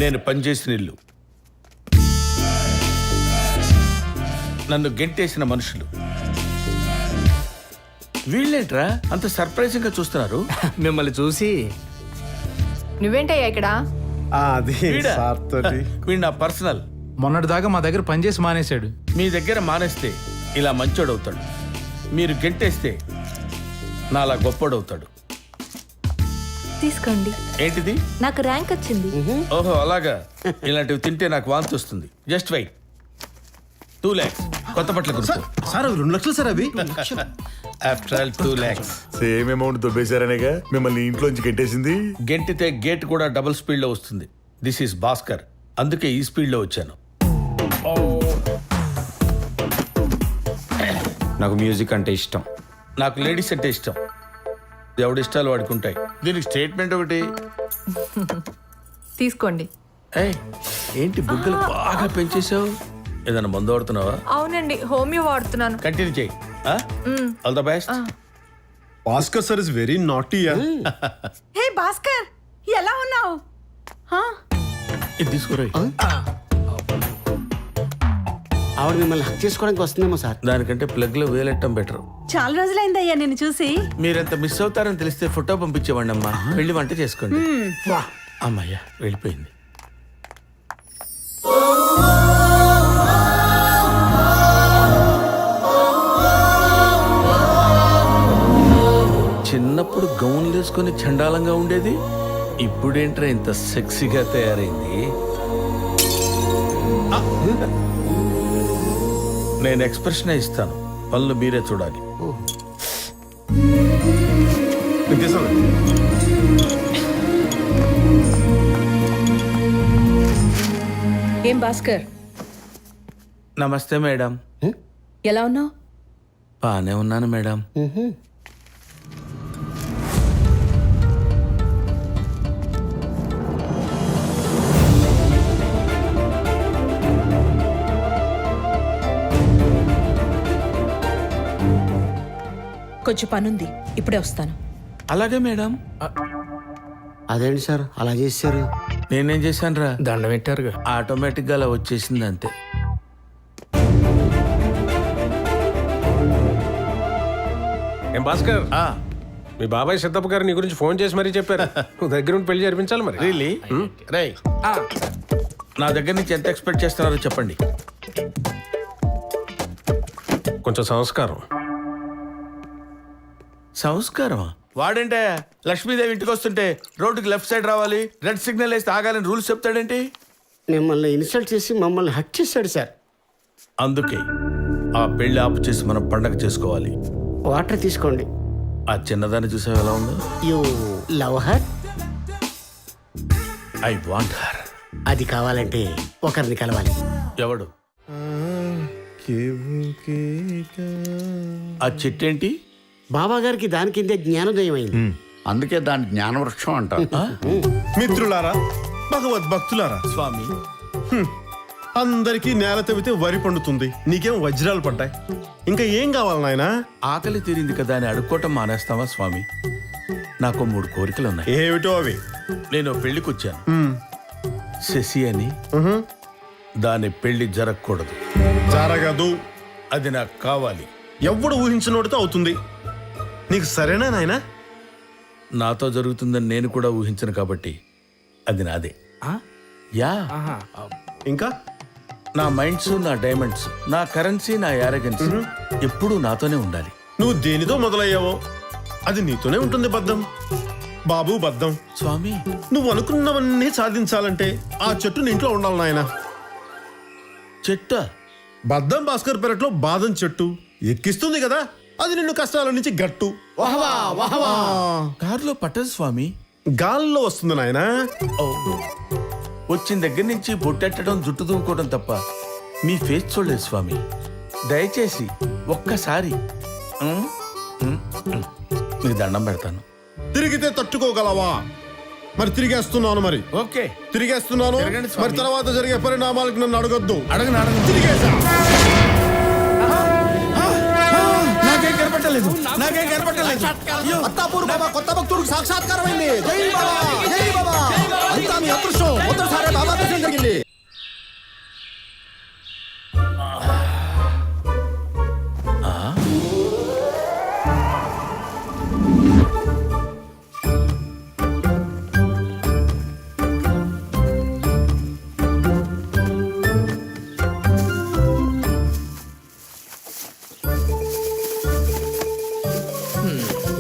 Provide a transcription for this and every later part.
నేను పనిచేసిన ఇల్లు, నన్ను గెంటేసిన మనుషులు. వీళ్ళేంట్రా అంత సర్ప్రైజింగ్ గా చూస్తున్నారు? మిమ్మల్ని చూసి. నువ్వేంటయ్యా ఇక్కడ? అది వీడా? సార్ తోటి. వీడు నా పర్సనల్. మొన్నటిదాకా మా దగ్గర పనిచేసి మానేశాడు. మీ దగ్గర మానేస్తే ఇలా మంచోడవుతాడు, మీరు గెంటేస్తే నాలా గొప్పోడవుతాడు. తీసుకోండి. ఏంటిది? నాకు ర్యాంక్ వచ్చింది. ఓహో అలాగా. ఇలాంటివి తింటే నాకు వాంతి వస్తుంది. Just wait. 2 lakhs కొత్త బట్టలు కొనుక్కో. సార్ అవి 2 లక్షలు సార్. అవి after all 2 lakhs. Same amount దొబ్బేశారనేగా మిమ్మల్ని ఇంట్లోంచి గెట్టేసింది. గెంటితే గేట్ కూడా డబుల్ స్పీడ్ లో వస్తుంది. దిస్ ఈస్ భాస్కర్, అందుకే ఈ స్పీడ్ లో వచ్చాను. నాకు మ్యూజిక్ అంటే ఇష్టం. నాకు లేడీస్ అంటే ఇష్టం. ఎవడి ఇష్టాలు వాడుకుంటాయి. దీనికి స్టేట్మెంట్ ఒకటి. తీసుకోండి. ఏయ్, ఏంటి బుగ్గలు బాగా పెంచేసావు? ఏదైనా మందు వాడుతున్నావా? అవునండి, హోమియో వాడుతున్నాను. కంటిన్యూ చేయి. All the best. Bhaskar sir is very naughty. Hey Bhaskar, ఎలా ఉన్నావు? ఇది తీసుకురాయి. ఆవిడ మిమ్మల్ని హక్ చేసుకోవడానికి వస్తుందేమో సార్. దానికంటే ప్లగ్ లో వేలెట్టం బెటర్. చాలా రోజులైందయ్యా నిన్ను చూసి. మీరెంత మిస్ అవుతారని తెలిస్తే ఫోటో పంపించేవాడి అమ్మా. వెళ్ళి వంట చేసుకోండి. అమ్మయ్యా వెళ్ళిపోయింది. చిన్నప్పుడు గౌన్లు వేసుకొని చండాలంగా ఉండేది, ఇప్పుడేంట్రా ఇంత సెక్సీగా తయారైంది. నేను ఎక్స్ప్రెషన్ ఇస్తాను, పనులు మీరే చూడాలి. ఏం భాస్కర్, నమస్తే మేడం. ఎలా ఉన్నావు? బానే ఉన్నాను మేడం. కొంచెం పనుంది, ఇప్పుడే వస్తాను. అలాగే మేడం. అదేంటి సార్ అలా చేశారు? నేనేం చేశాను రా? దండం పెట్టారుగా. ఆటోమేటిక్ గా అలా వచ్చేసింది అంతే. ఏం భాస్కర్, మీ బాబాయ్ సిద్ధప్ప గారు నీ గురించి ఫోన్ చేసి మరీ చెప్పారు. నువ్వు దగ్గర ఉండి పెళ్లి జరిపించాలి మరి. రియలీ? రై, నా దగ్గర నుంచి ఎంత ఎక్స్పెక్ట్ చేస్తున్నారో చెప్పండి. కొంచెం సంస్కారం. సంస్కారమా? వాడంటే లక్ష్మీదేవి ఇంటికి వస్తుంటే రోడ్డుకి లెఫ్ట్ సైడ్ రావాలి, రెడ్ సిగ్నల్ వేస్తే ఆగాలని రూల్స్ చెప్తాడేంటి? మిమ్మల్ని ఇన్సల్ట్ చేసి మమ్మల్ని హక్ చేశాడు సార్. అందుకే ఆ పెళ్లి ఆపు చేసి మనం పండగ చేసుకోవాలి. వాటర్ తీసుకోండి. ఆ చిన్నదాన్ని చూసావు ఎలా ఉందో? You love her? I want her. అది కావాలంటే ఒకరిని కలవాలి. ఎవడు? ఆ చెట్టేంటి? బాబా గారికి దాని కిందే జ్ఞానోదయం అయింది. అందుకే దాని జ్ఞానవృక్షం అంటారు. మిత్రులారా, భగవద్భక్తులారా, స్వామి, అందరికీ నేల తవ్వితే వరి పండుతుంది, నీకేం వజ్రాలు పడ్డాయి. ఇంకా ఏం కావాలి నాయనా? ఆకలి తీరింది కదా అని అడుక్కోవటం మానేస్తావా స్వామి? నాకు 3 కోరికలు ఉన్నాయి. ఏమిటో అవి? నేను పెళ్లికి వచ్చాను, శశి అని. దాని పెళ్లి జరగకూడదు. జరగదు. అది నాకు కావాలి. ఎవడు ఊహించినోడితో అవుతుంది. నీకు సరేనా నాయనా? నాతో జరుగుతుందని నేను కూడా ఊహించను కాబట్టి అది నాదే. యా. ఇంకా నా మైండ్స్, నా డైమండ్స్, నా కరెన్సీ, నా యారగెన్స్ ఎప్పుడూ నాతోనే ఉండాలి. నువ్వు దేనితో మొదలయ్యావో అది నీతోనే ఉంటుంది. బద్దం బాబు, బద్దం. స్వామి, నువ్వు అనుకున్నవన్నీ సాధించాలంటే ఆ చెట్టు నీ ఇంట్లో ఉండాలి నాయనా. చెట్ట? బద్దం భాస్కర్ పెరట్లో బాదం చెట్టు ఎక్కిస్తుంది కదా, అది నిన్ను కష్టాల నుంచి గట్టు. కారులో పట్టదు స్వామి, గాల్లో వస్తుంది నాయనా. వచ్చిన దగ్గర నుంచి బొట్టెట్టడం, జుట్టు దూకోవడం తప్ప మీ ఫేస్ చూడలేదు స్వామి. దయచేసి ఒక్కసారి మీ దండం పెడతాను. తిరిగితే తట్టుకోగలవా? మరి తిరిగేస్తున్నాను. మరి ఓకే, తిరిగేస్తున్నాను. తిరగండి స్వామి. మరి తర్వాత జరిగే పరిణామాలకు నన్ను అడగొద్దు. అడగను. తిరిగేసా. నాకేం కనపట్టలేదు. అత్తాపూర్ బాబా కొత్త భక్తుడికి సాక్షాత్కారం అయింది. జై బాబా, జై బాబా. అంతా మీ అదృష్టం. మొదటిసారి బాబా దర్శనం జరిగింది.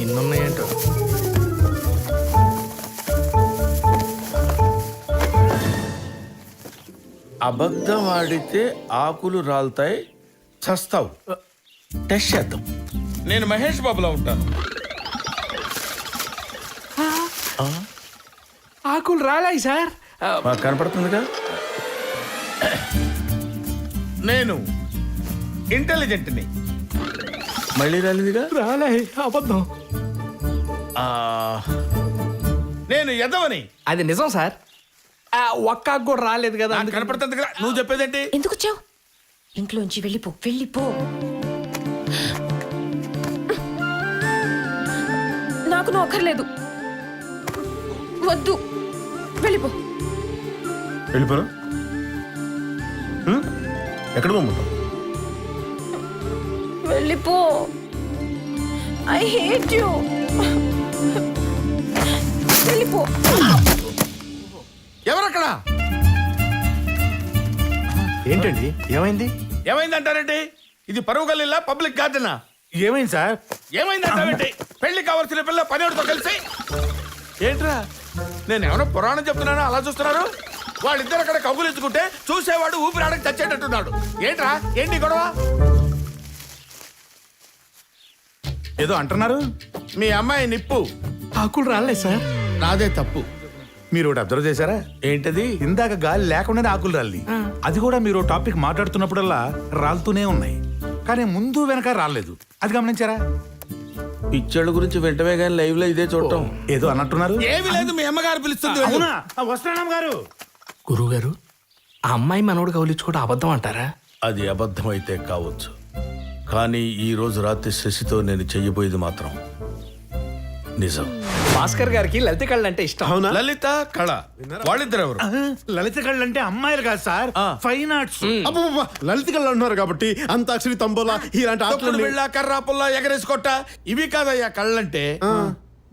ఇన్నున్నాయంట. అబద్ధం ఆడితే ఆకులు రాలుతాయి, చస్తావు. టెస్ట్ చేద్దాం. నేను మహేష్ బాబులా ఉంటాను. ఆకులు రాలాయి సార్. మాకు కనపడుతుందిగా. నేను ఇంటెలిజెంట్ని. మళ్ళీ రాలేదుగా. రాలాయి, అబద్ధం. ఆ, నేను ఎదవని. అది నిజం సార్. ఒక్క ఆకు కూడా రాలేదు కదా. నాకు కనపడుతుంది కదా. నువ్వు చెప్పేదేంటి? ఎందుకు వచ్చావు? ఇంట్లోంచి వెళ్ళిపో, వెళ్ళిపో. నాకు నువ్వు అక్కర్లేదు. వద్దు, వెళ్ళిపో. వెళ్ళిపోరా. ఎక్కడ పోమంటావు? వెళ్ళిపో. I hate you. వెళ్ళిపో. ఎవరక్కడ? ఏంటండి ఏమైంది? ఏమైంది అంటారంటే? ఇది పరువు గల్లీలా, పబ్లిక్ గార్డెనా? ఏమైంది సార్? ఏమైంది అంటారంటే? పెళ్లి కావాల్సిన పిల్ల పనివాడితో కలిసి ఏంట్రా? నేను ఏమైనా పురాణం చెప్తున్నానా అలా చూస్తున్నారు? వాళ్ళిద్దరు అక్కడ కబులించుకుంటే చూసేవాడు ఊపిరాడకి చచ్చేటట్టున్నాడు. ఏంట్రా? ఏంటి గొడవ? ఏదో అంటున్నారు. మీ అమ్మాయి నిప్పు. ఆకులు రాలేదు సార్. నాదే తప్పు. మీరు ఒకటి అబ్జర్వ్ చేశారా? ఏంటది? ఇందాక గాలి లేకుండానే ఆకులు రాలి. అది కూడా మీరు టాపిక్ మాట్లాడుతున్నప్పుడల్లా రాలుతూనే ఉన్నాయి, కానీ ముందు వెనక రాలేదు. అది గమనించారా? పిచ్చోళ్ళ గురించి వెంటనే కానీ లైవ్ లో ఇదే చూడటం. ఏదో అన్నట్టున్నారు. ఏమీ లేదు, మీ అమ్మగారు పిలుస్తుంది. వెళ్ళు. అవునా? వస్తున్నాం గారు. గురువుగారు, ఆ అమ్మాయి మనోడు కౌలించుకోవడం అబద్ధం అంటారా? అది అబద్ధమైతే కావచ్చు, కానీ ఈ రోజు రాత్రి శశితో నేను చెయ్యబోయేది మాత్రం నిజం. భాస్కర్ గారికి లలిత కళ్ళు అంటే ఇష్టం. అవునా? లలిత కళ వాళ్ళిద్దరు ఎవరు? లలిత కళ్ళు అంటే అమ్మాయిలు కాదు సార్, ఫైన్ ఆర్ట్స్. అబ్బబ్బబ్బా, లలిత కళ్ళు ఉన్నారు కాబట్టి అంతాక్షరి, తంబోలా ఇలాంటి ఆటలు తొక్కుడు బిళ్ళ, కర్రా పుల్ల, ఎగరేసుకొట్ట ఇవి కాదయ్యా కళ్ళంటే.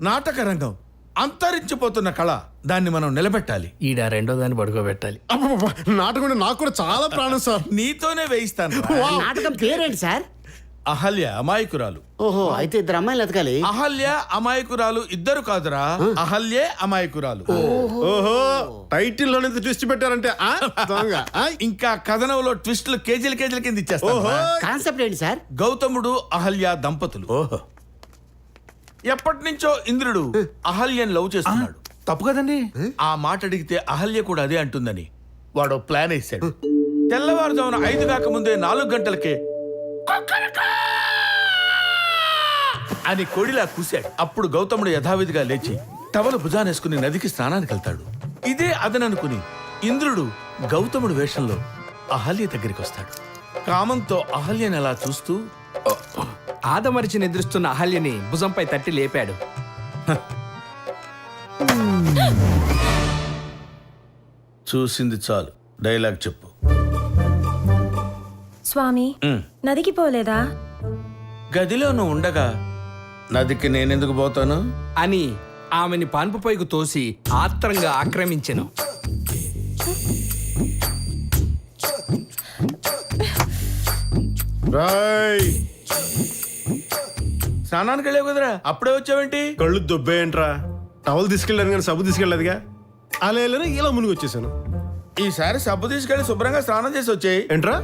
నాటక రంగం అంతరించిపోతున్న కళ, దాన్ని మనం నిలబెట్టాలి. ఈడ రెండో దాన్ని పడుకోబెట్టాలి. అబ్బబ్బబ్బా, నాటకం అంటే నాకు కూడా చాలా ప్రాణం సార్. నీతోనే వేయిస్తాను. నాటకం పేరేంటి సార్? అహల్య అమాయకురాలు. ఓహో, అయితే ఇద్దరు అమ్మాయిలు ఎతకాలి. అహల్య అమాయకురాలు ఇద్దరు కాదురా, అహల్యే అమాయకురాలు. ఓహో, టైటిల్ లోనే ట్విస్ట్ పెట్టారంటే ఆ? దొంగ. ఆ? ఇంకా కథనంలో ట్విస్టులు కేజీల కేజీల కింద ఇచ్చేస్తాను. కాన్సెప్ట్ ఏంటి సార్? గౌతముడు అహల్య దంపతులు. ఓహో, ఎప్పటి నుంచో ఇంద్రుడు అహల్యని లవ్ చేస్తున్నాడు. తప్పు కదండి. ఆ మాట అడిగితే అహల్య కూడా అదే అంటుందని వాడు ప్లాన్ వేశాడు. తెల్లవారుజామున 5 కాకముందే 4 గంటలకే అని కొడిలా కూశాడు. అప్పుడు గౌతముడు యథావిధిగా లేచి టవలు భుజానేసుకుని నదికి స్నానానికి వెళ్తాడు. ఇదే అదననుకుని ఇంద్రుడు గౌతముడు వేషంలో అహల్య దగ్గరికి వస్తాడు. కామంతో అహల్యని అలా చూస్తూ ఆదమరిచి నిద్రిస్తున్న అహల్యని భుజంపై తట్టి లేపాడు. చూసింది చాలు, డైలాగ్ చెప్పు. స్వామి, నదికి పోలేదా? గదిలో నువ్వు ఉండగా నదికి నేనెందుకు పోతాను అని ఆమెని పాన్పు పైకి తోసి ఆత్రంగా ఆక్రమించెను. రాయ్, స్నానానికి వెళ్ళావు కదరా, అప్పుడే వచ్చావేంటి? కళ్ళు దొబ్బేయంట్రా. టవల్ తీసుకెళ్ళాను కానీ సబ్బు తీసుకెళ్ళలేదుగా. అలా వెళ్ళని ఇలా మునిగి వచ్చేసాను. ఈసారి సబ్బు తీసుకెళ్లి శుభ్రంగా స్నానం చేసి వచ్చాయి. ఏంట్రా?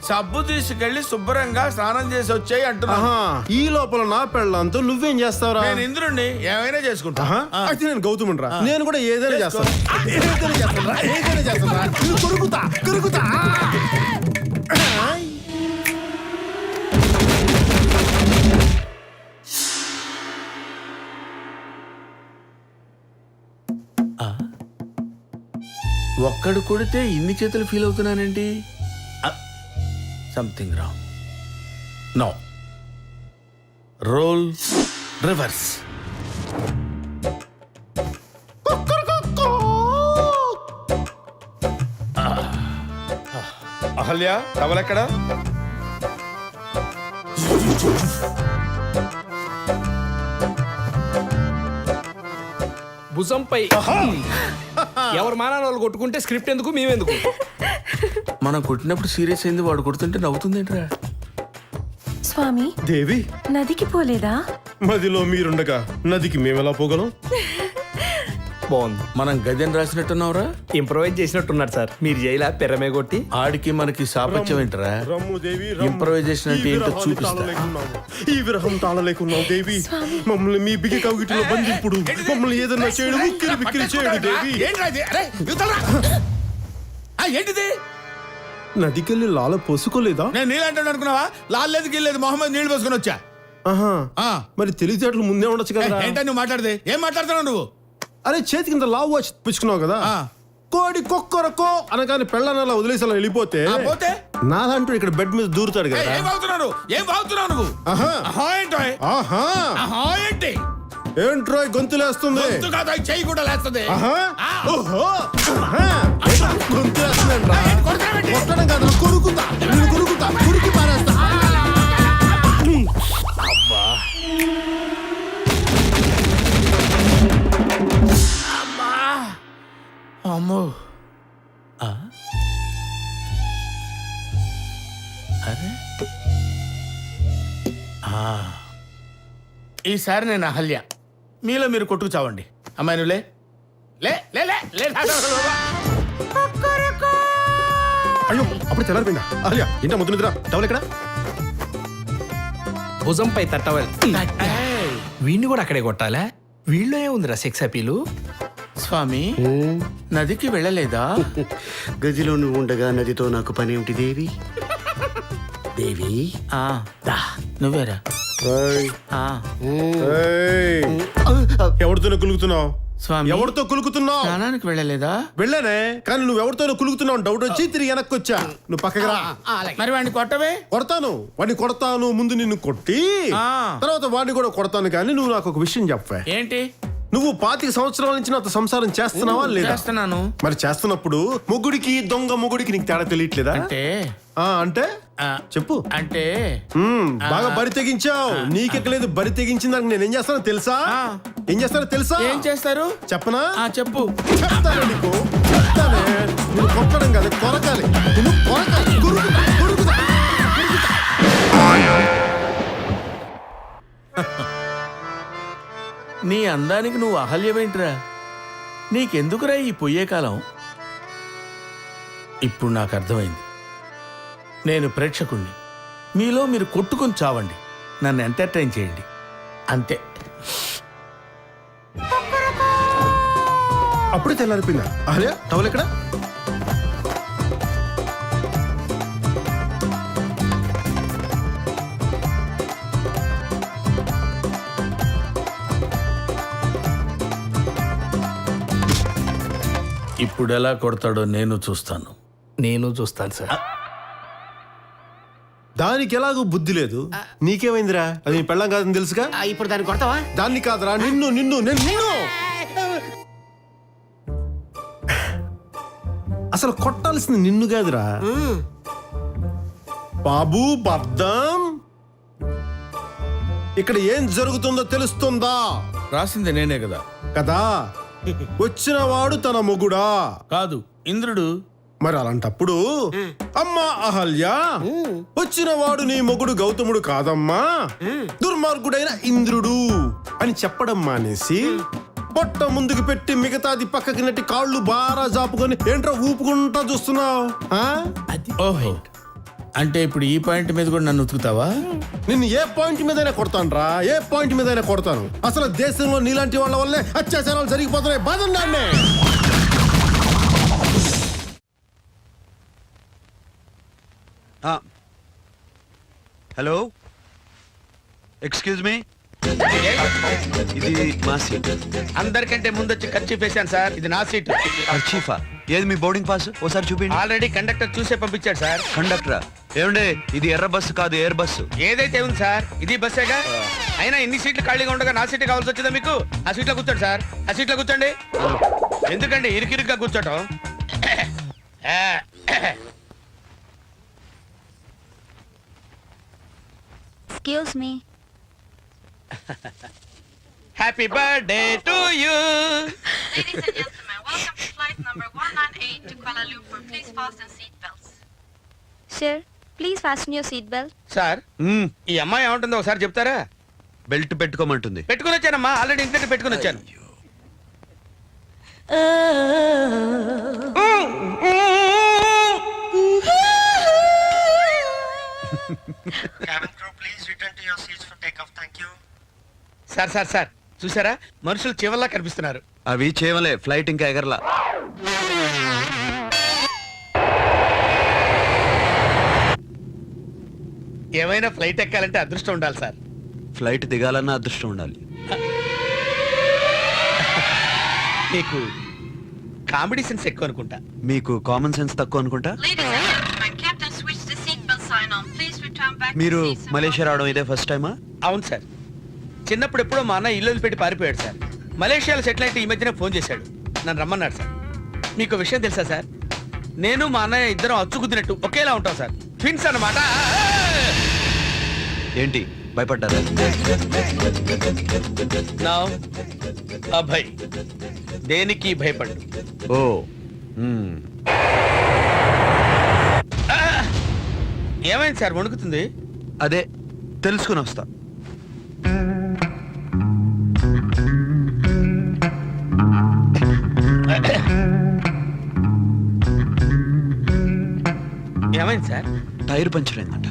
సబ్బు తీసుకెళ్లి శుభ్రంగా స్నానం చేసి వచ్చాయి అంటున్నా. ఆహా, ఈ లోపల నా పెళ్ళంతో నువ్వేం చేస్తావురా? నేను ఇంద్రుణ్ణి ఏమైనా చేసుకుంటా. ఆహా, అయితే నేను గౌతముండ్రా. నేను కూడా ఏదైనా చేస్తాను. ఏదైనా చేస్తాను. కొరుకుతా కొరుకుతా. ఒక్కడు కొడితే ఇన్ని చేతులు ఫీల్ అవుతున్నానండి. Something wrong. No, role reverse. Ahalya టవలెక్కడ? భుజంపై ఎవరు మానాలు వాళ్ళు కొట్టుకుంటే స్క్రిప్ట్ ఎందుకు మేమెందుకు? మనం కొట్టినప్పుడు సీరియస్ అయింది, వాడు కొడుతుంటే నవ్వుతుందేంట్రా? స్వామి దేవి, నదికి పోలేదా? మదిలో మీరుండగా నదికి మేమెలా పోగలం? బాగుంది. మనం గదిని రాసినట్టున్నావురా. ఇంప్రవైజ్ చేసినట్టున్నారు సార్. మీరు జైలా పెరమే కొట్టి ఆడికి మనకి సాపత్యం ఏంట్రా? రమ్ము దేవి, రమ్ము. ఇంప్రవైజేషన్ అంటే ఈ ఏంటో విరహాన్ని చూపిస్తా. తాళలేకున్నాము. ఈ విరహం తాళలేకున్నావు దేవి. మమ్మల్ని మీ బిగి కవిటిలో బంధింపుడు, మమ్మల్ని ఏదన్నా చేయడు, ఉక్కిరి బిక్కిరి చేయడు దేవి. ఏంటిది? నదికెళ్ళి లాల పోసుకోలేదా? నేను నీళ్ళంటాడు అనుకున్నావా? లాలేదు గిల్లేదు, మొహమ్మద్ నీళ్ళు పోసుకొని వచ్చా. ఆహా, ఆ. మరి తెలివితేటలు ముందే ఉండొచ్చు కదా. ఏంటో నువ్వు మాట్లాడితే ఏం మాట్లాడుతున్నావు నువ్వు? అరే చేతి కింద లావు వాచ్ పుచ్చుకున్నావు కదా. ఆ. కోడి కొక్కరకో అనగానే పెళ్ళని అలా వదిలేసి అలా వెళ్ళిపోతే ఆ, పోతే నాలంటూ ఇక్కడ బెడ్ మీద దూరుతాడు కదా. ఏం బాగుతున్నావు? ఏం బాగుతున్నావు నువ్వు? ఆహా. ఆహా ఏంటో? ఆహా, ఆహా ఏంటి? ఏంట్రో గొంతులేస్తుంది. గొంతు కాదు, ఈ చెయ్యి కూడా లేస్తుంది. ఆహా, ఆ. ఓహో, ఆహా. గొంతులేస్తుందంట్రా. కొడతావేంటి? కొట్టడం కాదు, కొరుకుతా, నేను కొరుకుతా, కొరికి పారేస్తా. అమ్మో. ఆ? అరే ఆ. ఈసారి నేను అహల్య, మీలో మీరు కొట్టుకు చావండి. అమ్మాయి నువ్వు లే లే లే లే లే. అయ్యో, అప్పుడు తెల్లారిపోయిందా? అహల్య, ఏంటో ముద్దు నిద్ర? టవల్ ఎక్కడ? భుజంపై తట్టవాలి. వీడిని కూడా అక్కడే కొట్టాలా? వీళ్ళు ఏముందిరా సెక్స్ అపీలు? స్వామి, నదికి వెళ్ళలేదా? గదిలో నువ్వు ఉండగా నదితో నాకు పని ఏమిటి దేవి? దేవి ఆ, దా, నువ్వేరా. ఏయ్, ఆ, ఏయ్. ఎవరితోనో కులుకుతున్నావు? స్వామి, ఎవరితో కులుకుతున్నావు? స్నానానికి వెళ్ళలేదా? వెళ్ళానే, కానీ నువ్వు ఎవరితోనో కులుకుతున్నావు డౌట్ వచ్చి తిరిగి వెనక్కి వచ్చా. నువ్వు పక్కకి రా. మరి వాడిని కొట్టవే. కొడతాను, వాడిని కొడతాను. ముందు నిన్ను కొట్టి ఆ. తర్వాత వాడిని కూడా కొడతాను. కానీ నువ్వు నాకు ఒక విషయం చెప్పవే. ఏంటి? నువ్వు 25 సంవత్సరాల నుంచి నాతో సంసారం చేస్తున్నావా లేదా? చేస్తున్నాను. మరి చేస్తున్నప్పుడు మొగుడికి దొంగ మొగుడికి నీకు తేడా తెలియట్లేదా? అంటే అంటే ఆ, చెప్పు. అంటే బాగా బరి తెగించావు. నీకెక్కలేదు, బరి తెగించిన దానికి నేనేం చేస్తానో తెలుసా? ఆ. ఏం చేస్తానో తెలుసా? ఏం చేస్తారు? చెప్పనా? ఆ, చెప్పు. చెప్తానే నీకు, చెప్తానే. నువ్వు కొట్టడం కాదు, కొరకాలి. నువ్వు కొరకాలి. కొరుకుతా, కొరుకుతా, కొరుకుతా. నీ అందానికి నువ్వు అహల్యమేంట్రా? నీకెందుకురా ఈ పొయ్యే కాలం? ఇప్పుడు నాకు అర్థమైంది. నేను ప్రేక్షకుణ్ణి. మీలో మీరు కొట్టుకొని చావండి, నన్ను ఎంటర్టైన్ చేయండి, అంతే. అప్పుడే తెల్లారిపోయిందా? అహల్య, టవల్ ఎక్కడ? ఇప్పుడు ఎలా కొడతాడో నేను చూస్తాను. నేను చూస్తాను సార్. దానికి ఎలాగో బుద్ధి లేదు. నీకేమైందిరా? అది నీ పెళ్ళం కాదని తెలుసుగా. ఇప్పుడు దాన్ని కొడతావా? దాన్ని కాదురా, నిన్ను నిన్ను నేను నిన్ను అసలు కొట్టాల్సింది నిన్ను కాదురా బాబు. బద్దం, ఇక్కడ ఏం జరుగుతుందో తెలుస్తుందా? రాసింది నేనే కదా. కదా, వచ్చిన వాడు తన మొగుడా? కాదు, ఇంద్రుడు. మరి అలాంటప్పుడు అమ్మా అహల్య, వచ్చిన వాడు నీ మొగుడు గౌతముడు కాదమ్మా, దుర్మార్గుడైన ఇంద్రుడు అని చెప్పడం మానేసి పొట్ట ముందుకు పెట్టి మిగతాది పక్కకి నెట్టి కాళ్ళు బారా జాపుకొని ఏంట్రా ఊపుకుంటా చూస్తున్నావు? ఓహో, అంటే ఇప్పుడు ఈ పాయింట్ మీద కూడా నన్ను ఉతుకుతావా? నిన్ను ఏ పాయింట్ మీదైనా కొడతాను రా, ఏ పాయింట్ మీదైనా కొడతాను. అసలు దేశంలో నీలాంటి వాళ్ళ వల్లే అత్యాచారాలు జరిగిపోతున్నాయి. బాధన్నాన్నే. హలో, ఎక్స్క్యూజ్ మీ, ఇది మా సీట్. అందరికంటే ముందొచ్చి ఖర్చు వేశాను సార్. ఇది నా సీట్. చీఫా, ఏది మీ బోర్డింగ్ పాస్? ఓసారి చూపిండి. ఆల్రెడీ కండక్టర్ చూసే పంపించాడు సార్. కండక్టరా? ఏమండే, ఇది ఎర్ర బస్సు కాదు, ఎయిర్ బస్సు. ఏదైతే ఉంది సార్, ఇది బస్సేగా. అయినా ఇన్ని సీట్లు ఖాళీగా ఉండగా నా సీట్ కావాల్సి వచ్చిందా మీకు? ఆ సీట్లో కూర్చోండి సార్, ఆ సీట్లో కూర్చోండి. ఎందుకండి ఇరుకిరుగ్గా కూర్చోటం? Excuse me. Happy birthday to you. Ladies and gentlemen, welcome to flight number 198 to Kuala Lumpur. Please fasten seat belts. Sir, please fasten your seat belt. Sir ఈ అమ్మాయి ఏమంటుందో ఒకసారి చెప్తారా? బెల్ట్ పెట్టుకోమంటుంది. పెట్టుకుని వచ్చానమ్మా, ఆల్రెడీ ఇంట్లో పెట్టుకుని వచ్చాను. సార్ సార్ సార్ చూసారా, మనుషులు చివరిలా కనిపిస్తున్నారు. అవి చేయవలే, ఫ్లైట్ ఇంకా ఎగరలా. ఏమైనా ఫ్లైట్ ఎక్కాలంటే అదృష్టం ఉండాలి సార్. ఫ్లైట్ దిగాలన్నా అదృష్టం ఉండాలి. మీకు కామెడీ సెన్స్ ఎక్కువ అనుకుంటా. మీకు కామన్ సెన్స్ తక్కువ అనుకుంటా. Ladies and gentlemen, Captain switched the seat belt sign on. Please return back మీరు to seats and మలేషియా రావడం ఇదే ఫస్ట్ టైమా? అవును సార్, చిన్నప్పుడు ఎప్పుడో మా అన్న ఇల్లు పెట్టి పారిపోయాడు సార్. మలేషియాలో సెటిల్ అయితే ఈ మధ్యనే ఫోన్ చేశాడు, నన్ను రమ్మన్నాడు సార్. మీకు విషయం తెలుసా సార్, నేను మా అన్నయ్య ఇద్దరం అచ్చుకుద్దినట్టు ఒకేలా ఉంటాం సార్. ట్విన్స్ అన్నమాట. ఏంటి భయపడ్డారా? నా అభయ్ దేనికి భయపడ్డు. ఓ ఏమైంది సార్, వణుకుతుంది? అదే తెలుసుకుని వస్తా. ఏమైంది సార్? టైర్ పంచర్ అయిందంట.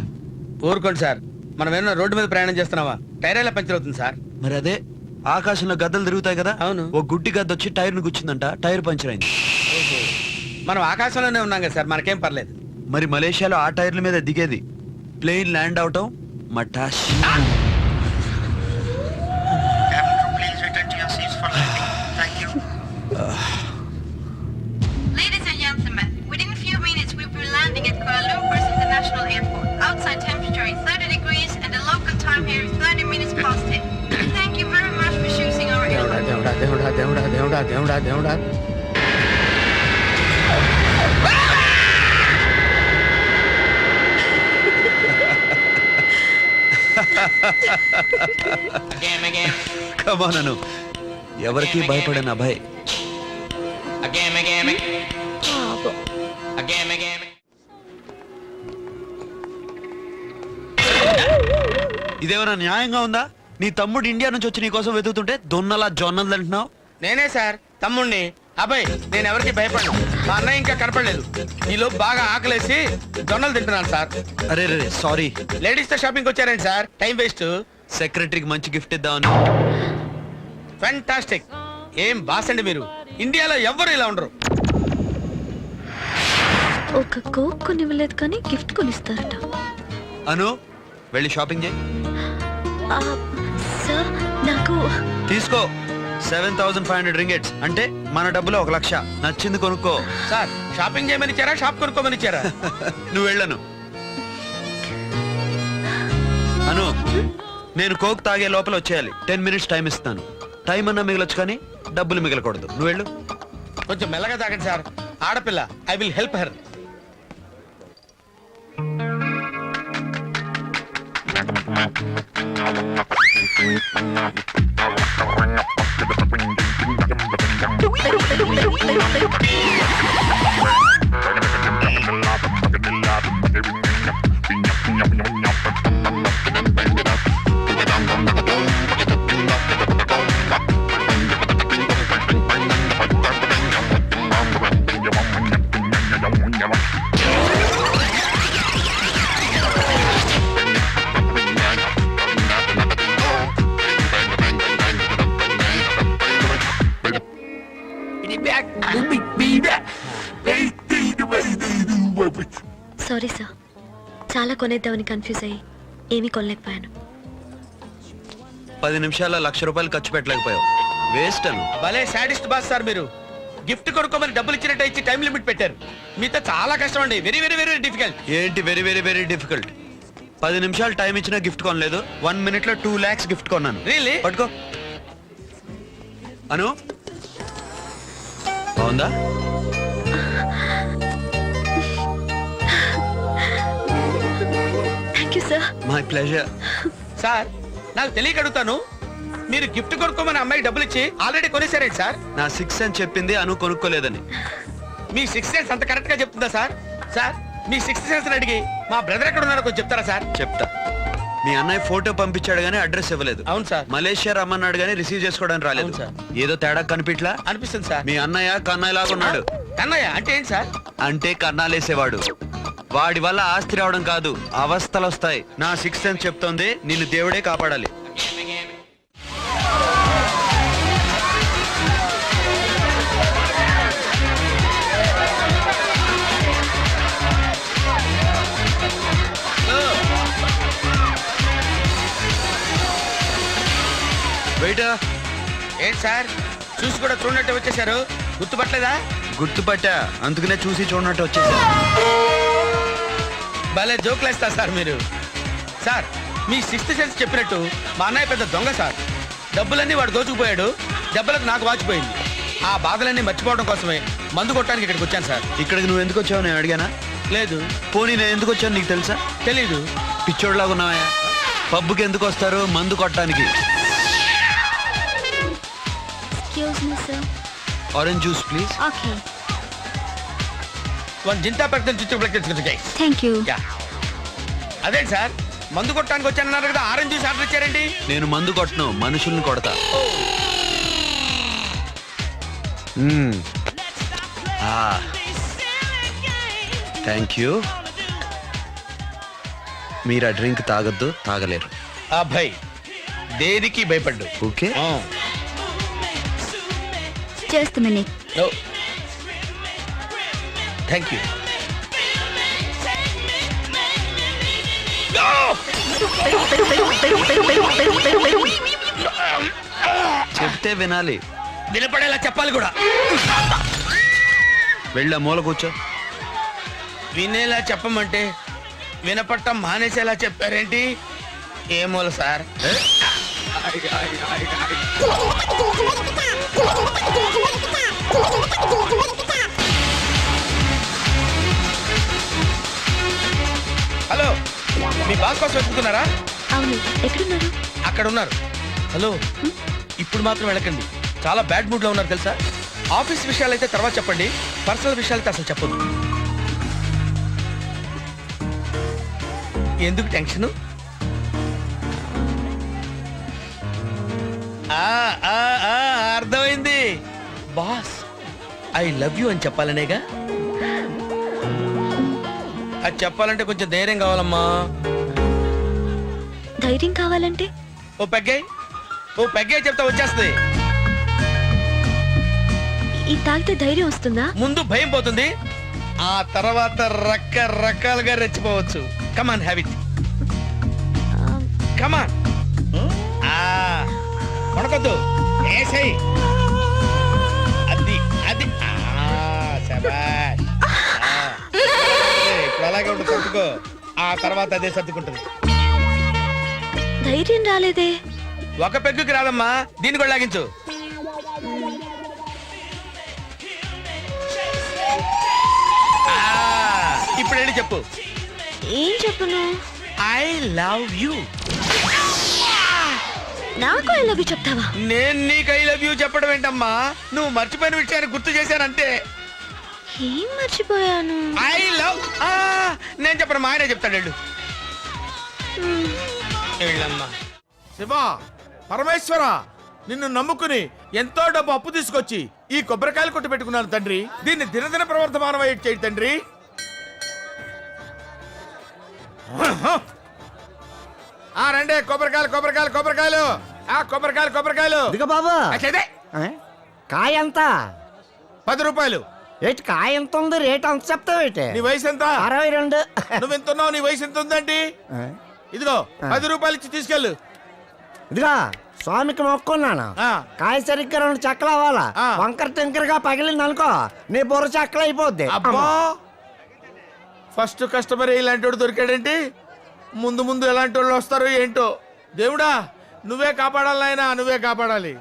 ఊరుకోండి సార్, మనం ఏమన్నా రోడ్డు మీద ప్రయాణం చేస్తున్నావా? టైర్ ఎలా పంచర్ అవుతుంది సార్? మరి అదే ఆకాశంలో గద్దలు తిరుగుతాయి కదా, అవును. ఓ గుడ్డి గద్ద వచ్చి టైర్ ను గుచ్చిందంట, టైర్ పంచర్ అయింది. మనం ఆకాశంలోనే ఉన్నాం కదా సార్, మనకేం పర్లేదు. మరి మలేషియాలో ఆ టైర్ల మీద దిగేది, ప్లేన్ ల్యాండ్ అవటం మటాష్. Ladies and gentlemen, within a few minutes we'll be landing at Kuala Lumpur's International Airport. Outside temperature is 30 degrees and the local time here is 30 minutes past 10. Thank you very much for choosing our airline. దేవుడా. కమానను ఎవరికి భయపడని అభయ్. ఇదేమైనా న్యాయంగా ఉందా? నీ తమ్ముడు India నుంచి వచ్చి నీ కోసం వెతుకుతుంటే దొన్నలా జొన్నలు అంటున్నావు. నేనే సార్ తమ్ముణ్ణి. అబ్బాయి నేను ఎవరికి భయపడను. మా అన్నయ్య ఇంకా కనపడలేదు. ఈలో బాగా ఆకలేసి జొన్నలు తింటున్నాను సార్. అరే రే సారీ. లేడీస్ తో షాపింగ్ వచ్చారండి సార్, టైం వేస్ట్. సెక్రటరీకి మంచి గిఫ్ట్ ఇద్దామని. ఫ్యాంటాస్టిక్. ఏం బాస్ అండి మీరు, ఇండియాలో ఎవ్వరు ఇలా ఉండరు. ఒక కోక్ కొనివ్వలేదు కానీ గిఫ్ట్ కొనిస్తారట. అను వెళ్ళి షాపింగ్ చేయి. సార్ నాకు తీసుకో 7,500 ringgits, అంటే మన డబ్బులో 1,00,000. నచ్చింది కొనుక్కో. సార్ షాపింగ్ చేయమని ఇచ్చారా, షాప్ కొనుక్కోమని ఇచ్చారా? నువ్వు వెళ్ళను. అను నేను కోక్ తాగే లోపల వచ్చేయాలి. 10 minutes టైం ఇస్తాను. టైం అన్నా మిగలొచ్చు కానీ డబ్బులు మిగలకూడదు. నువ్వు వెళ్ళు. కొంచెం మెల్లగా తాగండి సార్, ఆడపిల్ల. I will help her. Sorry sir, చాలా కొనేద్దామని కన్ఫ్యూజ్ అయ్యి ఏమీ కొనలేకపోయాను. 10 నిమిషాల్లో 1,00,000 రూపాయలు ఖర్చు పెట్టలేకపోయావు. వేస్ట్ అను. భలే సాడిస్ట్ బాస్ సార్ మీరు. గిఫ్ట్ కొనుక్కోమని డబ్బులు ఇచ్చినట్టు ఇచ్చి టైం లిమిట్ పెట్టారు. మీతో చాలా కష్టం అండి. Very very very difficult. ఏంటి వెరీ వెరీ వెరీ డిఫికల్ట్? 10 నిమిషాలు టైం ఇచ్చినా గిఫ్ట్ కొనలేదు. 1 minute లో 2 lakhs గిఫ్ట్ కొన్నాను. Really? పట్టుకో. అను బాగుందా? Thank you sir. Sir. My pleasure. Sir నాకు తెలియక అడుగుతాను, మీరు గిఫ్ట్ కొనుక్కోమని అమ్మాయికి డబ్బులు ఇచ్చి ఆల్రెడీ కొనేసారేంటి సార్? నా 6 అని చెప్పింది అను కొనుక్కోలేదని. మీ 6 సెన్స్ అంత కరెక్ట్ గా చెప్తుందా సార్? సార్ మీ 6 సెన్స్ అడిగి మా బ్రదర్ ఎక్కడ ఉన్నారో కొంచెం చెప్తారా సార్? చెప్తా. మీ అన్నయ్య ఫోటో పంపించాడు గానీ అడ్రస్ ఇవ్వలేదు. అవును సార్. మలేషియా రమ్మన్నాడు గానీ రిసీవ్ చేసుకోవడానికి రాలేదు. అవును సార్. ఏదో తేడా కనిపిట్లా అనిపిస్తుంది సార్. మీ అన్నయ్య కన్నయ్య లాగా ఉన్నాడు. కన్నయ్య అంటే ఏంటి సార్? అంటే కన్నాలేసేవాడు. వాడి వల్ల ఆస్తి రావడం కాదు, అవస్థలు వస్తాయి. నా 6 సెన్స్ చెప్తోంది నిన్ను దేవుడే కాపాడాలి. వెయిటర్. ఏంటి సార్ చూసి కూడా చూడనట్టు వచ్చేసారు, గుర్తుపట్టలేదా? గుర్తుపట్టా, అందుకనే చూసి చూడనట్టు వచ్చేసా. భలే జోకులేస్తా సార్ మీరు. సార్ మీ 6th సెన్స్ చెప్పినట్టు మా అన్నయ్య పెద్ద దొంగ సార్. డబ్బులన్నీ వాడు దోచుకుపోయాడు, దెబ్బలకు నాకు వాచిపోయింది. ఆ బాధలన్నీ మర్చిపోవడం కోసమే మందు కొట్టడానికి ఇక్కడికి వచ్చాను సార్. ఇక్కడికి నువ్వు ఎందుకు వచ్చావు నేను అడిగానా? లేదు. పోనీ నేను ఎందుకు వచ్చాను నీకు తెలుసా? తెలీదు. పిచ్చోడ్లాగా ఉన్నావా? పబ్బుకి ఎందుకు వస్తారు? మందు కొట్టడానికి. Excuse me, sir. Orange juice please. Okay. One Zinta పెడతాను చుట్టూ. Thank you. అదేంటి సార్ మందు కొట్టడానికి వచ్చానన్నారు కదా, ఆరెంజ్ జ్యూస్ ఆర్డర్ ఇచ్చారండి? నేను మందు కొట్టను, మనుషుల్ని కొడతా. Thank you. మీరు ఆ డ్రింక్ తాగొద్దు, తాగలేరు. భయ్ దేనికి భయపడ్డు. Okay. Just a minute. Thank you. చెప్తే వినాలి, వినపడేలా చెప్పాలి కూడా. వెళ్ళా మూల కూర్చో. వినేలా చెప్పమంటే వినపట్టం మానేసేలా చెప్పారేంటి? ఏమోల సార్. హలో, మీ బాస్ కోసం వెతుకుతున్నారా? అవును, ఎక్కడున్నారు? అక్కడ ఉన్నారు. హలో, ఇప్పుడు మాత్రం వెళ్ళకండి, చాలా బ్యాడ్ మూడ్ లో ఉన్నారు తెలుసా. ఆఫీస్ విషయాలు అయితే తర్వాత చెప్పండి, పర్సనల్ విషయాలు అయితే అసలు చెప్పొద్దు. ఎందుకు టెన్షన్? అర్థమైంది. బాస్ ఐ లవ్ యూ అని చెప్పాలనేగా. అది చెప్పాలంటే కొంచెం ధైర్యం కావాలమ్మా. ధైర్యం కావాలంటే ఓ పెగ్గాయి చెప్తా వచ్చేస్తుంది. ఈ తాగితే ధైర్యం వస్తుందా? ముందు భయం పోతుంది, ఆ తర్వాత రకరకాలుగా రెచ్చిపోవచ్చు. కమాన్ హ్యావ్ ఇట్. కమాన్. కొనకొద్దు, ఏసై. అది అది శబాష్. ఇప్పుడు అలాగే ఉంటుంది, సర్దుకో. ఆ తర్వాత అదే సర్దుకుంటుంది. ధైర్యం రాలేదే. ఒక పెగ్గుకి రాదమ్మా, దీన్ని కూడా లాగించు. ఇప్పుడు ఏంటి చెప్పు. ఏం చెప్పను? I love you. నాకు ఐ లవ్ యూ చెప్తావా? నేను నీకు ఐ లవ్ యూ చెప్పడం ఏంటమ్మా, నువ్వు మర్చిపోయిన విషయాన్ని గుర్తు చేశానంటే. ఏం మర్చిపోయాను? I love. నేను చెప్పను, మా ఆయనే చెప్తాడు. వెళ్ళు. వెళ్ళమ్మా. శివ, పరమేశ్వర, నిన్ను నమ్ముకుని ఎంతో డబ్బు అప్పు తీసుకొచ్చి ఈ కొబ్బరికాయలు కొట్టు పెట్టుకున్నాను తండ్రి. దీన్ని దినదిన ప్రవర్తమానం చేయి తండ్రి. రండి, కొబ్బరికాయలు కొబ్బరికాయలు కొబ్బరికాయలు కొబ్బరికాయలు కొబ్బరికాయలు. బాబా అదే కాయ ఎంత? 10 రూపాయలు. ఏంటి కాయ ఎంత ఉంది? రేట్ అంత చెప్తావేటి? నీ వయసు ఎంత? 62. నువ్వెంత ఉన్నావు? నీ వయసు ఎంత ఉందండి? ఇదిగో 10 రూపాయలు ఇచ్చి తీసుకెళ్ళు. ఇదిగా స్వామికి మొక్కున్నాను, కాయ సరిగ్గా 2 చెక్కలు అవ్వాలా. వంకర టెంకరగా పగిలింది అనుకో, నీ బుర్ర చెక్కలు అయిపోద్ది. అబ్బా, ఫస్ట్ కస్టమర్ ఇలాంటి వాడు దొరికాడేంటి? ముందు ముందు ఎలాంటి వాళ్ళు వస్తారో ఏంటో. దేవుడా, నువ్వే కాపాడాలి నాయనా, నువ్వే కాపాడాలి.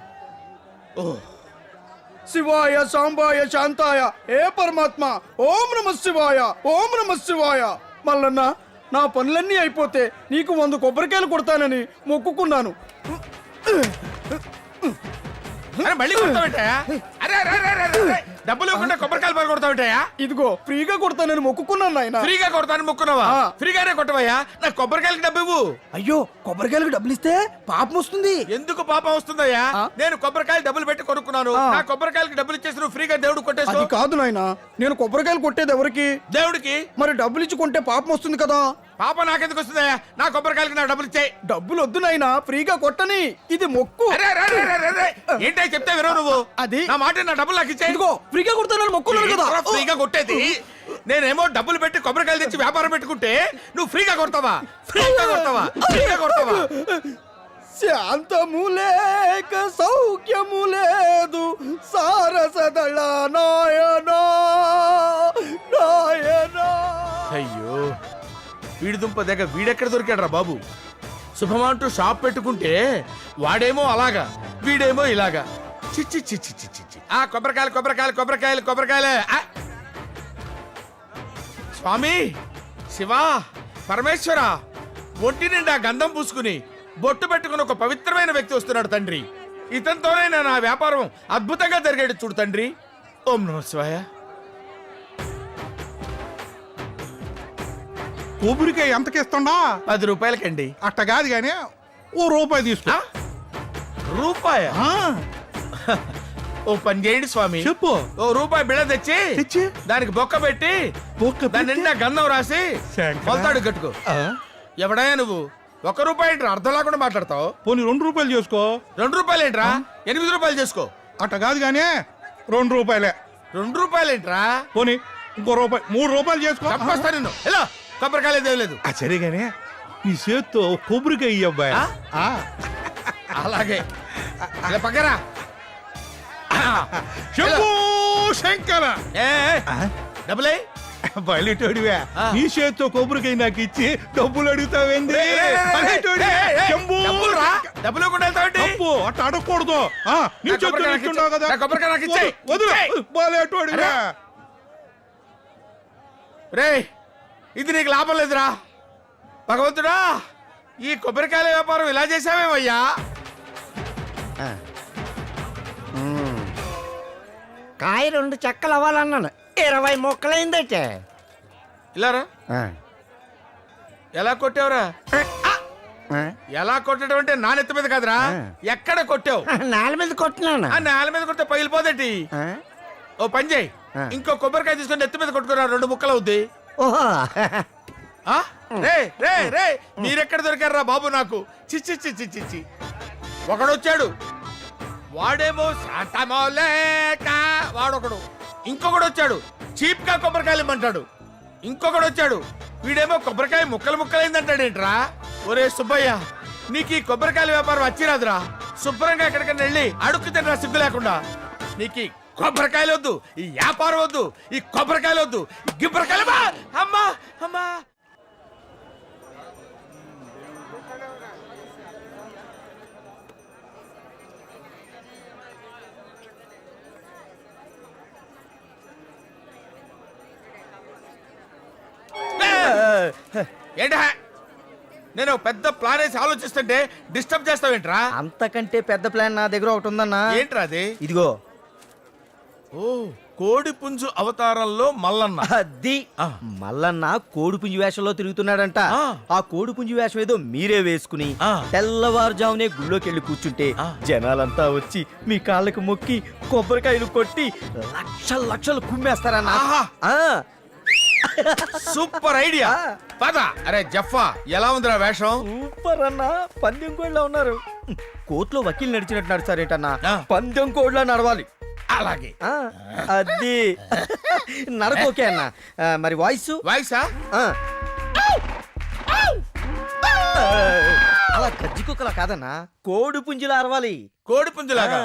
శివాయ సాంబాయ శాంతాయ ఏ పరమాత్మ. ఓం నమ శివాయ, ఓం నమ శివాయ. మల్లన్న, నా పనులన్నీ అయిపోతే నీకు 100 కొబ్బరికాయలు కొడతానని మొక్కుకున్నాను. అరే మళ్ళీ కొడతావేంటయ్యా? అరే అరే అరే అరే, అరే, డబ్బులు ఇవ్వకుండా కొబ్బరికాయలు పని కొడతావేంటయ్యా? ఇదిగో ఫ్రీగా కొడతానని మొక్కుకున్నాను నాయన. ఫ్రీగా కొడతాను మొక్కున్నావా? ఫ్రీగానే కొట్టవయ్యా. నా కొబ్బరికాయలకి డబ్బు ఇవ్వు. అయ్యో కొబ్బరికాయలకు డబ్బులు ఇస్తే పాపం వస్తుంది. ఎందుకు పాపం వస్తుందయ్యా? నేను కొబ్బరికాయలు డబ్బులు పెట్టి కొనుక్కున్నాను. నా కొబ్బరికాయలకి డబ్బులు ఇచ్చేసి నువ్వు ఫ్రీగా దేవుడు కొట్టేసుకో. అది కాదు నాయన, నేను కొబ్బరికాయలు కొట్టేది ఎవరికి? దేవుడికి. మరి డబ్బులు ఇచ్చి కొంటే పాపం వస్తుంది కదా. పాపం నాకెందుకు వస్తుందయ్యా? నా కొబ్బరికాయలకి నా డబ్బులు ఇచ్చాయి. డబ్బులు వద్దు నాయన, ఫ్రీగా కొట్టని. ఇది మొక్కు. అరే అరే అరే అరే, అరే, ఏంటో చెప్తే వినవు నువ్వు. అది నా మాట, నా డబ్బులు నాకు ఇచ్చాయి. ఇదిగో ఫ్రీగా కొడతానని మొక్కున్నాను కదా. ఫ్రీగా కొట్టేది నేనేమో డబ్బులు పెట్టి కొబ్బరికాయలు తెచ్చి వ్యాపారం పెట్టుకుంటే నువ్వు ఫ్రీగా కొడతావా? ఫ్రీగా కొడతావా? ఫ్రీగా కొడతావా? శాంతము లేక సౌఖ్యము లేదు సారసదళ నాయనా నాయనా. అయ్యో వీడి దుంప దగ్గర వీడెక్కడ దొరికాడు రా బాబు. శుభమంటూ షాప్ పెట్టుకుంటే వాడేమో అలాగా, వీడేమో ఇలాగా. చిచ్చి చిచ్చి చిచ్చి చిచ్చి. ఆ కొబ్బరికాయలు కొబ్బరికాయలు కొబ్బరికాయలు కొబ్బరికాయలే. స్వామి, శివ, పరమేశ్వర, ఒంటి నిండా గంధం పూసుకుని బొట్టు పెట్టుకుని ఒక పవిత్రమైన వ్యక్తి వస్తున్నాడు తండ్రి. ఇతనితోనే నా వ్యాపారం అద్భుతంగా జరిగేది చూడు తండ్రి. ఓం నమః శివాయ. కొబ్బరికాయ ఎంతకిస్తుండా? 10 రూపాయలకండి. అట్ట కాదు కానీ ఓ రూపాయి తీసుకో. రూపాయ? ఓ పని చేయండి స్వామి. చెప్పు. ఓ రూపాయి బిళ్ళ తెచ్చి దానికి బొక్క పెట్టి దాని నిండా గంధం రాసి కొలతాడు కట్టుకో. ఎవడయ్యా నువ్వు? 1 రూపాయి ఏంట్రా అర్థం లేకుండా మాట్లాడతావు? పోనీ 2 రూపాయలు చేసుకో. 2 రూపాయలు ఏంట్రా? 8 రూపాయలు చేసుకో. అట్ట కాదు కానీ 2 రూపాయలే. 2 రూపాయలు ఏంట్రా? పోనీ ఇంకో రూపాయి 3 రూపాయలు చేసుకో. తప్పొస్తా నిన్ను. ఎలా కొబ్బరికాయలు ఏదేలేదు. సరే గానీ నీ చేత్తో కొబ్బరికాయ ఇయ్యి అబ్బాయి. అలాగే పక్కరా. శంభూ శంకర. డబ్బులే బయలుటోడివే. నీ చేత్తో కొబ్బరికాయ నాకు ఇచ్చి డబ్బులు అడుగుతావేంది? డబ్బులు డబ్బు అట్ట అడగకూడదు. నీ చేత్తో ఇచ్చుంటావు కదా. వదులు బయలుటోడివే. రే ఇది నీకు లాభం లేదురా. భగవంతుడా, ఈ కొబ్బరికాయల వ్యాపారం ఇలా చేసావేమయ్యా? కాయ 2 చెక్కలు అవ్వాలన్నాను, 20 మొక్కలైందటే. ఇలారా ఎలా కొట్టావురా? ఎలా కొట్టడం అంటే నా నెత్తి మీద కాదురా, ఎక్కడ కొట్టావు? నేల మీద కొట్టినాను. ఆ నేల మీద కొడితే పగిలిపోదేటి. ఓ పని చేయి, ఇంకో కొబ్బరికాయ తీసుకొని నెత్తి మీద కొట్టుకురా, 2 ముక్కలు అవుద్ది. ఓహో రే రే రే, మీరెక్కడ దొరికారా బాబు నాకు? చిచ్చి చిచ్చి చిచ్చి. ఒకడొచ్చాడు, వాడేమో శాంతమోలేక వాడొకడు. ఇంకొకడు వచ్చాడు, చీప్ గా కొబ్బరికాయలు ఇమ్మంటాడు. ఇంకొకడు వచ్చాడు, వీడేమో కొబ్బరికాయ ముక్కలు ముక్కలైందంటాడేంట్రా. ఒరే సుబ్బయ్య, నీకు ఈ కొబ్బరికాయల వ్యాపారం వచ్చిరాదురా. శుభ్రంగా ఎక్కడికైనా వెళ్ళి అడుక్కు తినరా సిగ్గు లేకుండా. నీకు కొబ్బరికాయలు వద్దు, ఈ వ్యాపారం వద్దు, ఈ కొబ్బరికాయలు వద్దు, గిబ్బరికాయలు. అమ్మా అమ్మా. ఏంటా నేను పెద్ద ప్లాన్ వేసి ఆలోచిస్తుంటే డిస్టర్బ్ చేస్తావేంట్రా? అంతకంటే పెద్ద ప్లాన్ నా దగ్గర ఒకటి ఉందన్నా. ఏంట్రా అది? ఇదిగో. ఓ కోడి పుంజు అవతారంలో మల్లన్న. అది మల్లన్న కోడి పుంజు వేషంలో తిరుగుతున్నాడంట. ఆ కోడి పుంజు వేషం ఏదో మీరే వేసుకుని తెల్లవారుజామునే గుళ్ళోకి వెళ్ళి కూర్చుంటే జనాలంతా వచ్చి మీ కాళ్ళకి మొక్కి కొబ్బరికాయలు కొట్టి లక్షలు లక్షలు కుమ్మేస్తారన్న. Super idea. పద. అరే జఫా, ఎలా ఉందిరా వేషం? సూపర్ అన్న. పందెం కోడ్లా ఉన్నారు. కోర్టులో వకీలు నడిచినట్టు నడిచారేటన్నా, పందెం కోడ్లా నడవాలి. అలాగే. అది నడకోకే అన్న. మరి వాయిస్? వాయిసా? అలా గజ్జి కుక్కలా కాదన్నా, కోడి పుంజులా అరవాలి. కోడి పుంజులాగా?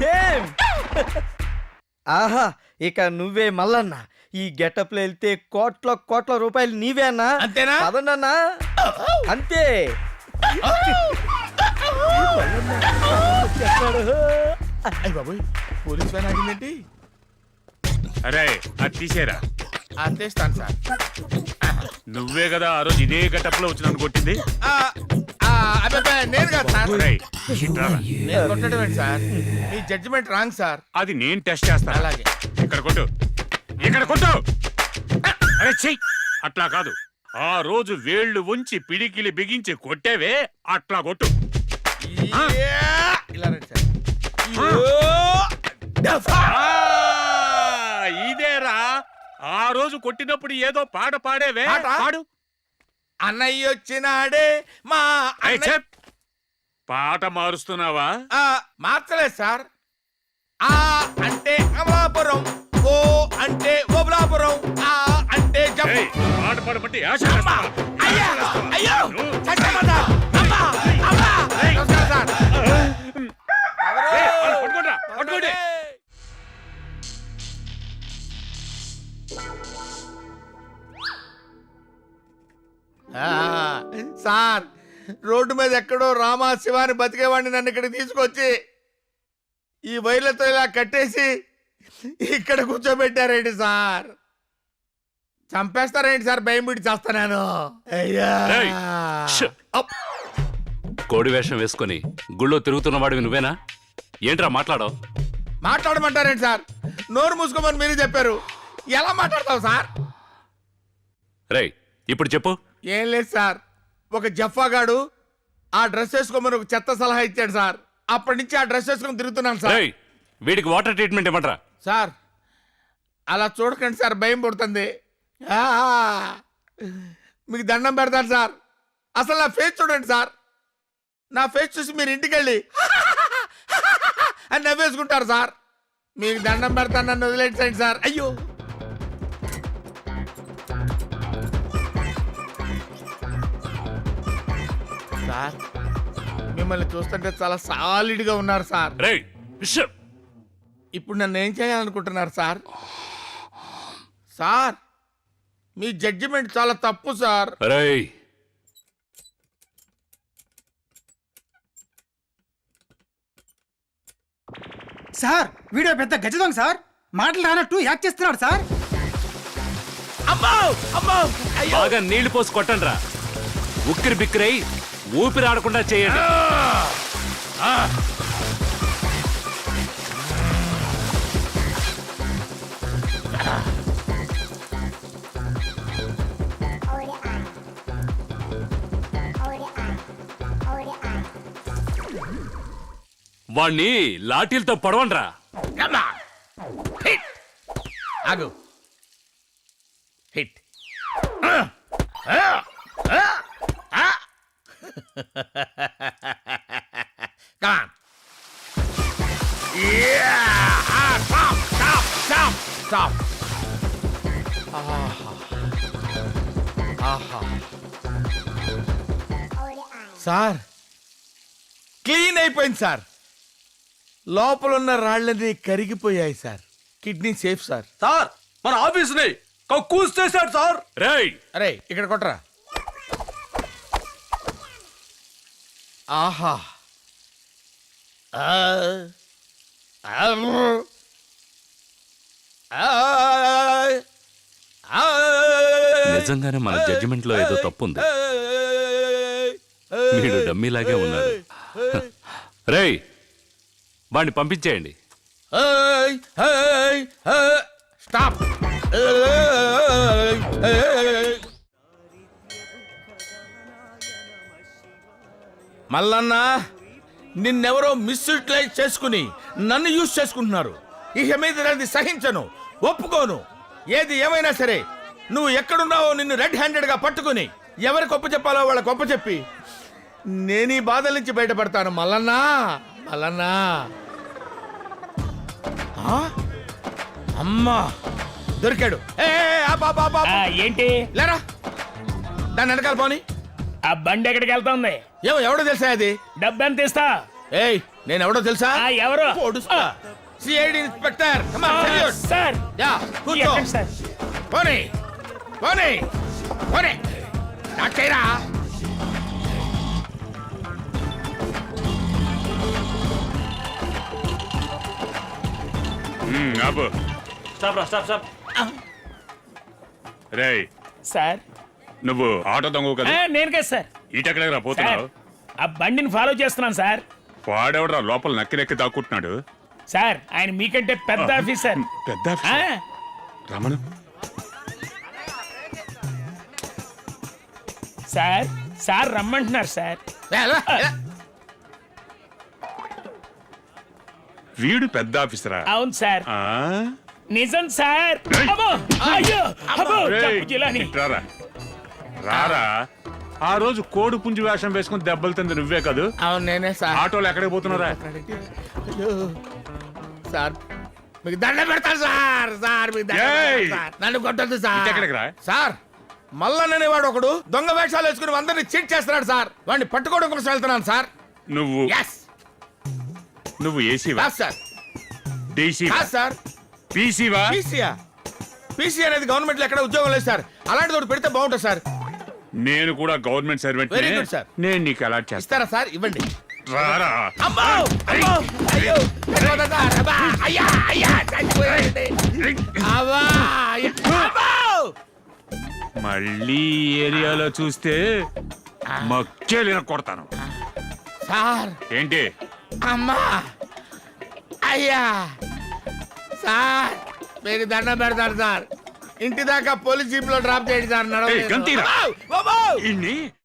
సేమ్. ఆహా, ఇక నువ్వే మల్లన్న. ఈ గెటప్ లో వెళ్తే కోట్ల కోట్ల రూపాయలు నీవే అన్నా. అంతేనా? పదన్నా. అంతే. అయ్య బాబోయ్, పోలీస్ వ్యాన్ ఆగిందేంటి? అరే అది తీసేరా. తీస్తాను సార్. నువ్వే కదా ఆ రోజు ఇదే గెటప్ లో వచ్చి నన్ను కొట్టింది. అబ్బాయి నేను కాదు సార్. ఒరేయ్, ఇట్రారా. నేను కొట్టడం ఏంటి సార్? మీ జడ్జిమెంట్ రాంగ్ సార్. అది నేను టెస్ట్ చేస్తాను. అలాగే. ఇక్కడ కొట్టు, ఇక్కడ కొట్టు. అరే చెయ్యి. అట్లా కాదు, ఆ రోజు వేళ్ళు ఉంచి పిడికిలి బిగించి కొట్టేవే, అట్లా కొట్టు. ఇలా రండి సార్. ఇదేరా ఆ రోజు కొట్టినప్పుడు ఏదో పాట పాడేవే. పాట? పాడు. అన్నయ్య వచ్చినాడే మా ఏయ్, చెప్. పాట మారుస్తున్నావా? మార్చలేదు సార్. ఆ అంటే అమలాపురం, ఓ అంటే ఓబులాపురం, ఆ అంటే ఏయ్, పాట పాడమంటే యాస అమ్మా! చేస్తావా? అయ్యో! అయ్యో! నువ్వు- చచ్చిపోతా! అమ్మా! అమ్మా! నమస్కారం సార్. ఏయ్, వాళ్ళు పట్టుకోండిరా, పట్టుకోండి. సార్, రోడ్డు మీద ఎక్కడో రామా శివాని బతికేవాడిని నన్ను ఇక్కడికి తీసుకొచ్చి ఈ వైర్లతో ఇలా కట్టేసి ఇక్కడ కూర్చోబెట్టారేంటి సార్? చంపేస్తారేంటి సార్? భయం బిడి చేస్తాను. అయ్యా! ఏయ్, ష్. అప్! కోడి వేషం వేసుకొని గుళ్ళో తిరుగుతున్నవాడివి నువ్వేనా? ఏంట్రా మాట్లాడవు? మాట్లాడమంటారేంటి సార్? నోరు మూసుకోమని మీరు చెప్పారు. ఎలా మాట్లాడతావు సార్? రేయ్, ఇప్పుడు చెప్పు. ఏం లేదు సార్, ఒక జఫాగాడు ఆ డ్రెస్ వేసుకోమని ఒక చెత్త సలహా ఇచ్చాడు సార్. అప్పటి నుంచి ఆ డ్రెస్ వేసుకొని తిరుగుతున్నాను సార్. రేయ్, వీడికి వాటర్ ట్రీట్మెంట్ ఇవ్వట్రా. సార్ అలా చూడకండి సార్, భయం పుడుతుంది. ఆ! మీకు దండం పెడతాను సార్. అసలు నా ఫేస్ చూడండి సార్. నా ఫేస్ చూసి మీరు ఇంటికి వెళ్ళి అని నవ్వేసుకుంటారు సార్. మీకు దండం పెడతాను, నన్ను వదిలేండి సార్. అయ్యో! సార్, మిమ్మల్ని చూస్తుంటే చాలా సాలిడ్గా ఉన్నారు సార్. రేయ్, బిషప్. ఇప్పుడు నన్ను ఏం చేయాలనుకుంటున్నారు సార్? సార్, మీ జడ్జిమెంట్ చాలా తప్పు సార్. రేయ్, సార్ వీడియో పెద్ద గజదొంగ సార్. మాటలు రానట్టు యాక్ట్ చేస్తున్నాడు సార్. అమ్మో! అమ్మో! అయ్యో! బాగా నీళ్లు పోసి కొట్టండిరా. ఉక్కిరి బిక్కిరై ఊపిరి ఆడకుండా చేయండి. వాణ్ణి లాఠీలతో పడవండ్రా. అమ్మా! హిట్! ఆగు. Hit. Come on. Yeah! Stop! Stop! Stop! Stop! Sir, clean అయిపోయింది సార్. లోపల ఉన్న రాళ్ళని కరిగిపోయాయి sir. Kidney safe sir. Sir, మన ఆఫీసుని కక్కూస్ చేశాడు సార్. రేయ్, అరే ఇక్కడ కొట్టరా. ఆహా! నిజంగానే మన జడ్జిమెంట్ లో ఏదో తప్పు ఉంది. వీడు డమ్మీలాగే ఉన్నాడు. రేయ్, వాణ్ణి పంపించేయండి. స్టాప్! మల్లన్న, నిన్నెవరో మిస్యూటిలైజ్ చేసుకుని నన్ను యూజ్ చేసుకుంటున్నారు. ఇక మీద అది సహించను, ఒప్పుకోను. ఏది ఏమైనా సరే నువ్వు ఎక్కడున్నావో నిన్ను రెడ్ హ్యాండెడ్ గా పట్టుకుని ఎవరి గొప్ప చెప్పాలో వాళ్ళ గొప్ప చెప్పి నేను ఈ బాధల నుంచి బయటపడతాను. మల్లన్నా, మల్లన్నా. అమ్మా, దొరికాడు. ఏంటి లేరా, దాన్ని వెనకాల పోని. ఆ బండి ఎక్కడికి వెళ్తుంది? ఎవడో తెలుసా అది? డబ్బు ఎంత ఇస్తా? ఏయ్, నేను ఎవడో తెలుసా? ఎవరు? CID inspector. సార్, యా, కూర్చో. ఎక్కడ సార్? పోనీ, పోనీ, పోనీ. నాకు చేయరా. ఆపు. స్టాప్ రా, స్టాప్, స్టాప్. రేయ్ సార్ నువ్వు ఆటో దొంగ కదా నేను కదా సార్ ఇటెక్కడికి పోతున్నావు ఆ బండిని ఫాలో చేస్తున్నాను సార్. వాడెవడరా లోపల నక్కి నక్కి దాక్కుంటున్నాడు సార్ ఆయన మీకంటే పెద్ద ఆఫీసర్. పెద్ద రమణ సార్ సార్ రమ్మంటున్నారు సార్. వీడు పెద్ద ఆఫీసరా అవును సార్. ఆ? నిజం సార్. అబ్బో! అయ్యో! అబ్బో! రేయ్, జిలాని. ఇట్రారా. రారా ఆ రోజు కోడి పుంజు వేషం వేసుకుని దెబ్బలు తింది నువ్వే కాదు. అవును నేనే సార్. ఆటోలు ఎక్కడికి పోతున్నారా? సార్ మీకు దండ పెడతాను సార్. సార్ మీకు దండం ఏయ్! పెడతాను సార్. నన్ను కొట్టద్దు సార్. ఇటెక్కడికి రా? సార్ మల్లన్ననే వాడు ఒకడు దొంగ వేషాలు వేసుకుని అందరిని చీట్ చేస్తున్నాడు సార్. వాడిని పట్టుకోవడం కోసం వెళ్తున్నాను సార్. నువ్వు ఎస్ నువ్వు ఏసీవా సార్. డీసీవా కాదు సార్. పీసీవా పీసీయా? పీసీ అనేది గవర్నమెంట్ లో ఎక్కడ ఉద్యోగం లేదు సార్. అలాంటి ఒకటి పెడితే బాగుంటుంది సార్. నేను కూడా government servant Very good, sir. నేను నీకు అలాట్ చేస్తా. ఇస్తారా సార్? ఇవ్వండి. రారా అమ్మో! అమ్మో! అయ్యో! తెలియదా సార్? అబ్బా! అయ్యా! అయ్యా! చచ్చిపోయాడండి. అబ్బా! అయ్యా! అమ్మో! మళ్ళీ ఈ ఏరియాలో చూస్తే మక్కేలిన కొడతాను. సార్ ఏంటి అమ్మా అయ్యా సార్ మీకు దండం పెడతారు సార్. ఇంటి దాకా పోలీస్ జీప్ లో డ్రాప్ చేయండి సార్. ఏయ్, గంతీరా. అమ్మో! అమ్మో! ఇన్ని